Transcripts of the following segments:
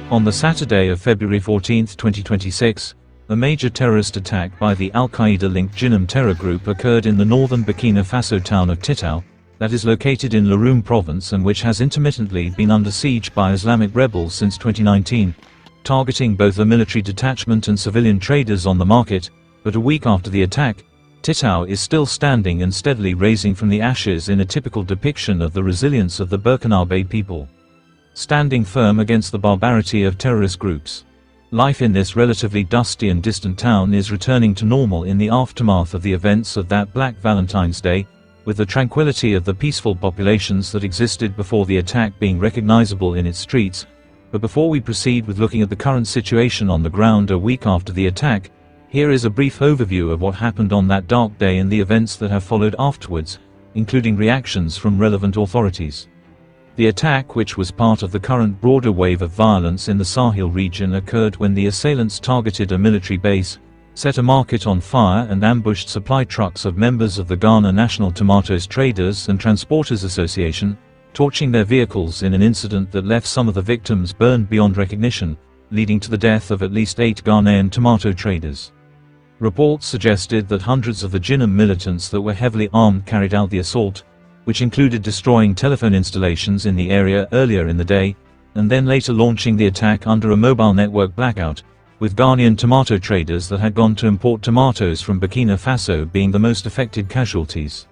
On the Saturday of February 14, 2026, a major terrorist attack by the Alqaeda-linked JINIM terror group occurred in the northern Burkina Faso town of Titao, that is located in Loroum province and which has intermittently been under siege by Islamic rebels since 2019, targeting both a military detachment and civilian traders on the market. But a week after the attack, Titao is still standing and steadily raising from the ashes in a typical depiction of the resilience of the Burkinabe people, standing firm against the barbarity of terrorist groups. Life in this relatively dusty and distant town is returning to normal in the aftermath of the events of that Black Valentine's Day, with the tranquility of the peaceful populations that existed before the attack being recognizable in its streets. But before we proceed with looking at the current situation on the ground a week after the attack, here is a brief overview of what happened on that dark day and the events that have followed afterwards, including reactions from relevant authorities. The attack, which was part of the current broader wave of violence in the Sahel region, occurred when the assailants targeted a military base, set a market on fire and ambushed supply trucks of members of the Ghana National Tomatoes Traders and Transporters Association, torching their vehicles in an incident that left some of the victims burned beyond recognition, leading to the death of at least 8 Ghanaian tomato traders. Reports suggested that hundreds of the JINIM militants that were heavily armed carried out the assault, which included destroying telephone installations in the area earlier in the day, and then later launching the attack under a mobile network blackout, with Ghanaian tomato traders that had gone to import tomatoes from Burkina Faso being the most affected casualties.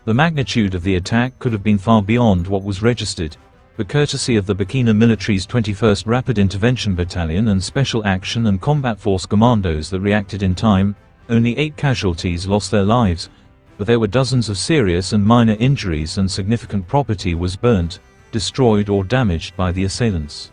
The magnitude of the attack could have been far beyond what was registered, but courtesy of the Burkina military's 21st Rapid Intervention Battalion and Special Action and Combat Force commandos that reacted in time, only 8 casualties lost their lives, but there were dozens of serious and minor injuries and significant property was burnt, destroyed or damaged by the assailants.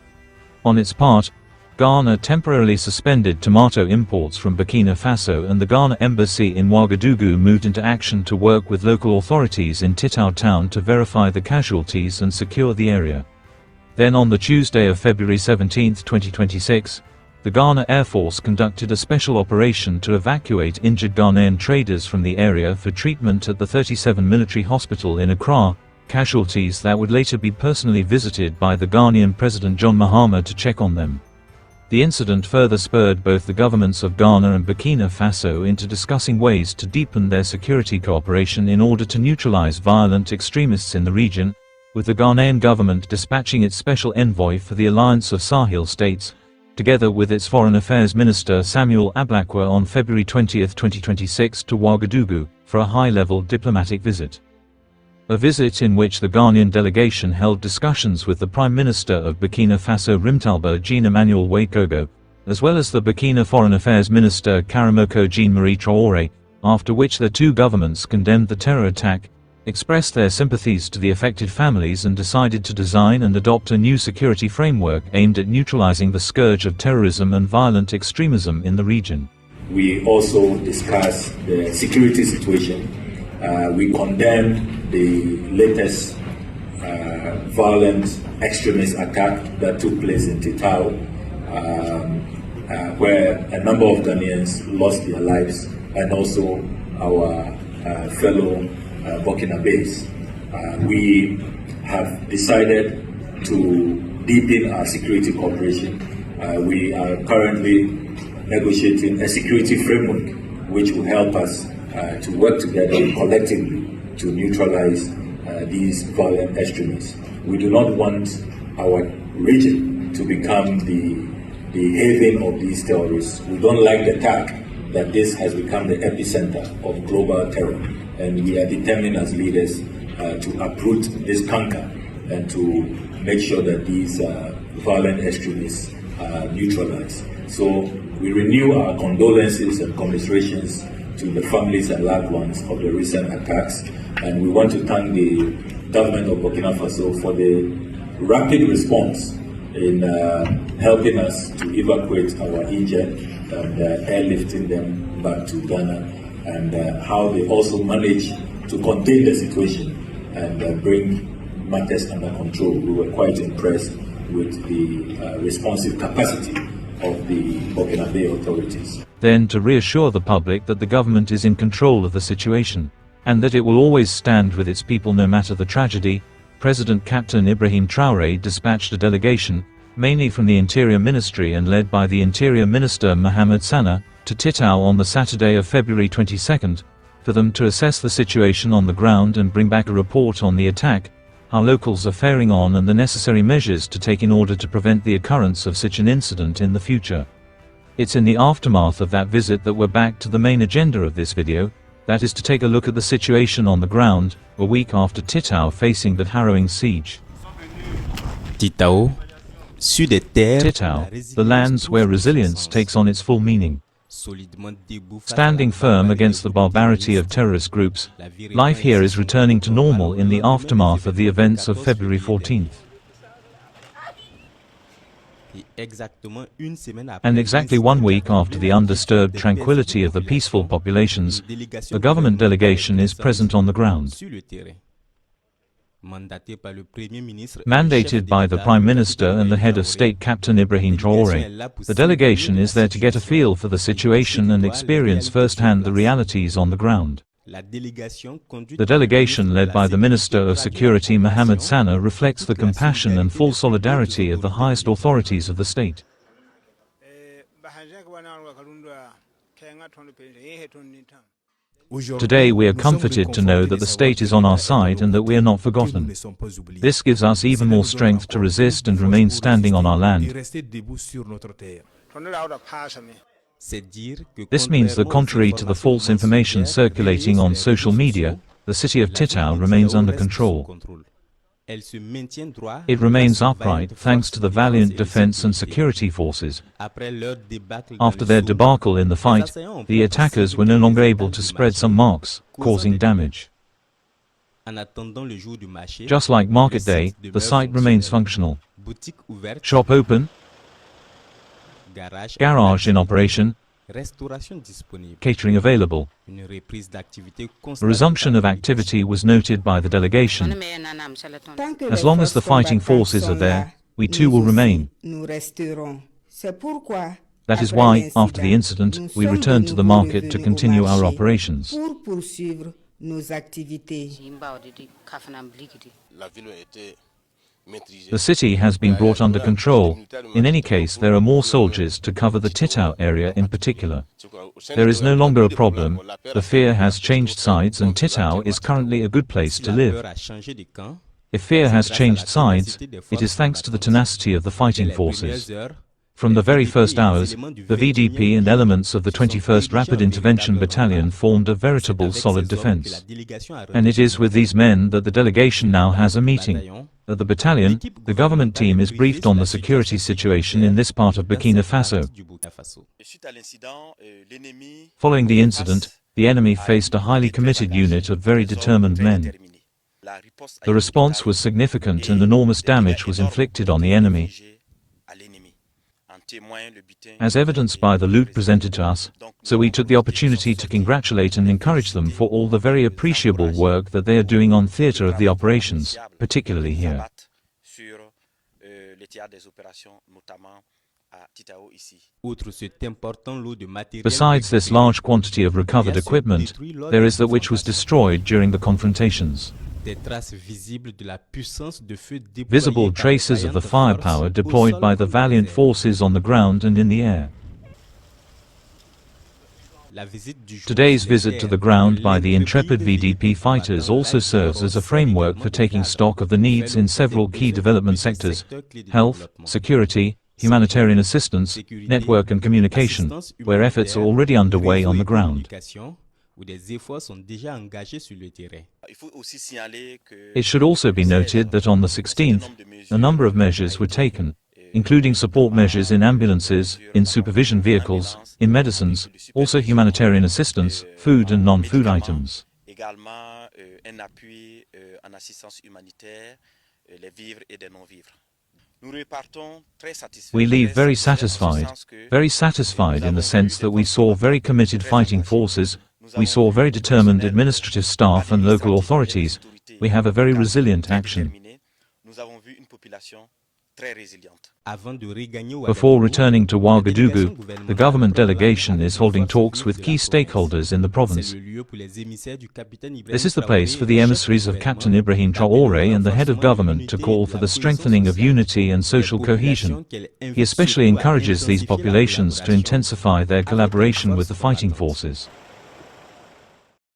On its part, Ghana temporarily suspended tomato imports from Burkina Faso, and the Ghana embassy in Ouagadougou moved into action to work with local authorities in Titao town to verify the casualties and secure the area. Then on the Tuesday of February 17, 2026, the Ghana Air Force conducted a special operation to evacuate injured Ghanaian traders from the area for treatment at the 37 military hospital in Accra, casualties that would later be personally visited by the Ghanaian President John Mahama to check on them. The incident further spurred both the governments of Ghana and Burkina Faso into discussing ways to deepen their security cooperation in order to neutralize violent extremists in the region, with the Ghanaian government dispatching its special envoy for the Alliance of Sahel States, together with its Foreign Affairs Minister Samuel Ablakwa on February 20, 2026 to Ouagadougou, for a high-level diplomatic visit. A visit in which the Ghanaian delegation held discussions with the Prime Minister of Burkina Faso Rimtalba Jean-Emmanuel Ouekogo, as well as the Burkina Foreign Affairs Minister Karamoko Jean-Marie Traoré, after which the two governments condemned the terror attack, expressed their sympathies to the affected families and decided to design and adopt a new security framework aimed at neutralizing the scourge of terrorism and violent extremism in the region. We also discussed the security situation. We condemned the latest violent extremist attack that took place in Titao, where a number of Ghanaians lost their lives, and also our fellow Burkinabes. We have decided to deepen our security cooperation. We are currently negotiating a security framework which will help us to work together collectively to neutralize these violent extremists. We do not want our region to become the haven of these terrorists. We don't like the fact that this has become the epicenter of global terror, and we are determined as leaders to uproot this canker and to make sure that these violent extremists are neutralized. So we renew our condolences and commiserations to the families and loved ones of the recent attacks, and we want to thank the government of Burkina Faso for the rapid response in helping us to evacuate our injured and airlifting them back to Ghana, and how they also managed to contain the situation and bring matters under control. We were quite impressed with the responsive capacity of the Burkinabe authorities. Then to reassure the public that the government is in control of the situation, and that it will always stand with its people no matter the tragedy, President Captain Ibrahim Traoré dispatched a delegation, mainly from the Interior Ministry and led by the Interior Minister Mohamed Sana, to Titao on the Saturday of February 22, for them to assess the situation on the ground and bring back a report on the attack, how locals are faring on and the necessary measures to take in order to prevent the occurrence of such an incident in the future. It's in the aftermath of that visit that we're back to the main agenda of this video, that is to take a look at the situation on the ground, a week after Titao facing that harrowing siege. Titao, Titao, the lands where resilience takes on its full meaning. Standing firm against the barbarity of terrorist groups, life here is returning to normal in the aftermath of the events of February 14th. And exactly 1 week after the undisturbed tranquility of the peaceful populations, a government delegation is present on the ground. Mandated by the Prime Minister and the head of state Captain Ibrahim Traoré, the delegation is there to get a feel for the situation and experience firsthand the realities on the ground. The delegation led by the Minister of Security Mohamed Sana reflects the compassion and full solidarity of the highest authorities of the state. Today we are comforted to know that the state is on our side and that we are not forgotten. This gives us even more strength to resist and remain standing on our land. This means that contrary to the false information circulating on social media, the city of Titao remains under control. It remains upright thanks to the valiant defense and security forces. After their debacle in the fight, the attackers were no longer able to spread some marks, causing damage. Just like market day, the site remains functional. Shop open, garage in operation, catering available. A resumption of activity was noted by the delegation. As long as the fighting forces are there, we too will remain. That is why, after the incident, we returned to the market to continue our operations. The city has been brought under control. In any case, there are more soldiers to cover the Titao area in particular. There is no longer a problem. The fear has changed sides and Titao is currently a good place to live. If fear has changed sides, it is thanks to the tenacity of the fighting forces. From the very first hours, the VDP and elements of the 21st Rapid Intervention Battalion formed a veritable solid defense. And it is with these men that the delegation now has a meeting. At the battalion, the government team is briefed on the security situation in this part of Burkina Faso. Following the incident, the enemy faced a highly committed unit of very determined men. The response was significant and enormous damage was inflicted on the enemy, as evidenced by the loot presented to us, so we took the opportunity to congratulate and encourage them for all the very appreciable work that they are doing on theatre of the operations, particularly here. Besides this large quantity of recovered equipment, there is that which was destroyed during the confrontations. Visible traces of the firepower deployed by the valiant forces on the ground and in the air. Today's visit to the ground by the intrepid VDP fighters also serves as a framework for taking stock of the needs in several key development sectors: health, security, humanitarian assistance, network and communication, where efforts are already underway on the ground. It should also be noted that on the 16th, a number of measures were taken, including support measures in ambulances, in supervision vehicles, in medicines, also humanitarian assistance, food and non-food items. We leave very satisfied in the sense that we saw very committed fighting forces, we saw very determined administrative staff and local authorities, we have a very resilient action. Before returning to Ouagadougou, the government delegation is holding talks with key stakeholders in the province. This is the place for the emissaries of Captain Ibrahim Traoré and the head of government to call for the strengthening of unity and social cohesion. He especially encourages these populations to intensify their collaboration with the fighting forces.